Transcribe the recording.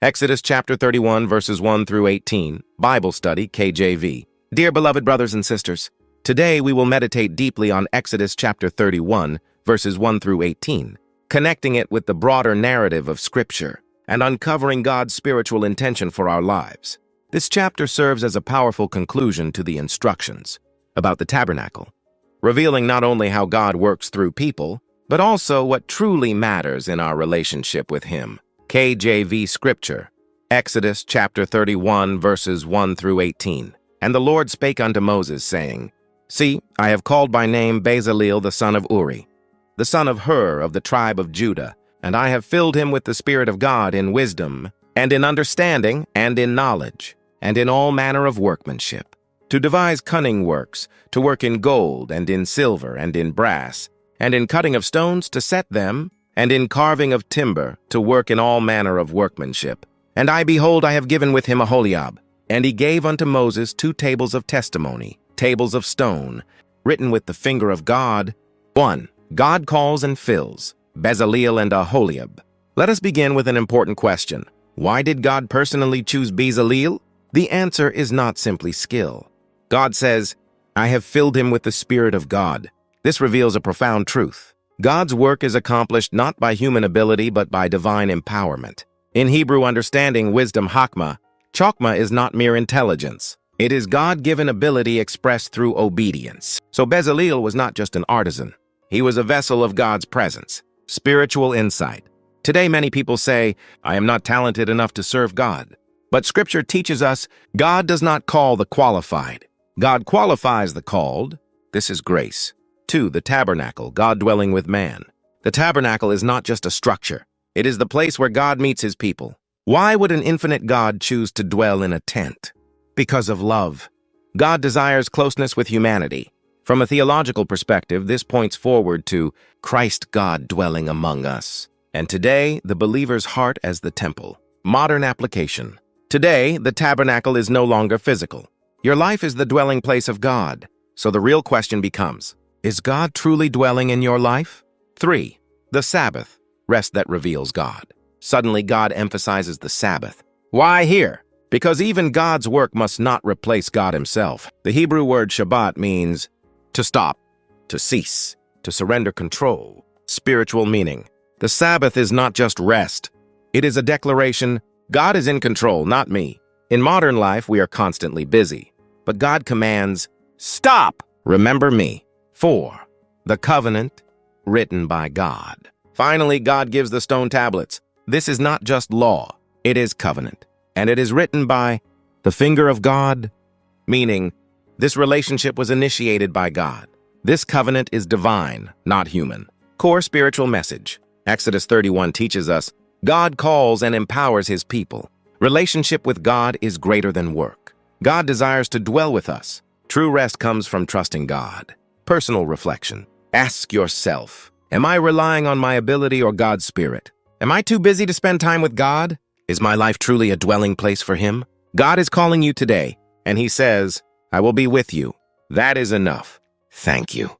Exodus chapter 31, verses 1 through 18, Bible study, KJV. Dear beloved brothers and sisters, today we will meditate deeply on Exodus chapter 31, verses 1 through 18, connecting it with the broader narrative of Scripture and uncovering God's spiritual intention for our lives. This chapter serves as a powerful conclusion to the instructions about the tabernacle, revealing not only how God works through people, but also what truly matters in our relationship with Him. KJV Scripture, Exodus chapter 31, verses 1 through 18. And the Lord spake unto Moses, saying, See, I have called by name Bezaleel the son of Uri, the son of Hur of the tribe of Judah, and I have filled him with the Spirit of God in wisdom, and in understanding, and in knowledge, and in all manner of workmanship, to devise cunning works, to work in gold, and in silver, and in brass, and in cutting of stones to set them, and in carving of timber, to work in all manner of workmanship. And I, behold, I have given with him Aholiab. And he gave unto Moses 2 tables of testimony, tables of stone, written with the finger of God. 1. God calls and fills, Bezaleel and Aholiab. Let us begin with an important question. Why did God personally choose Bezaleel? The answer is not simply skill. God says, I have filled him with the Spirit of God. This reveals a profound truth. God's work is accomplished not by human ability, but by divine empowerment. In Hebrew understanding, wisdom, chokmah is not mere intelligence. It is God-given ability expressed through obedience. So Bezaleel was not just an artisan. He was a vessel of God's presence, spiritual insight. Today, many people say, I am not talented enough to serve God. But Scripture teaches us God does not call the qualified. God qualifies the called. This is grace. 2. The tabernacle, God dwelling with man. The tabernacle is not just a structure. It is the place where God meets his people. Why would an infinite God choose to dwell in a tent? Because of love. God desires closeness with humanity. From a theological perspective, this points forward to Christ God dwelling among us. And today, the believer's heart as the temple. Modern application. Today, the tabernacle is no longer physical. Your life is the dwelling place of God. So the real question becomes, is God truly dwelling in your life? 3. The Sabbath, rest that reveals God. Suddenly, God emphasizes the Sabbath. Why here? Because even God's work must not replace God himself. The Hebrew word Shabbat means to stop, to cease, to surrender control. Spiritual meaning. The Sabbath is not just rest. It is a declaration, God is in control, not me. In modern life, we are constantly busy. But God commands, stop, remember me. 4. The covenant, written by God. Finally, God gives the stone tablets. This is not just law, it is covenant. And it is written by the finger of God, meaning this relationship was initiated by God. This covenant is divine, not human. Core spiritual message. Exodus 31 teaches us, God calls and empowers his people. Relationship with God is greater than work. God desires to dwell with us. True rest comes from trusting God. Personal reflection. Ask yourself, am I relying on my ability or God's Spirit? Am I too busy to spend time with God? Is my life truly a dwelling place for Him? God is calling you today, and He says, I will be with you. That is enough. Thank you.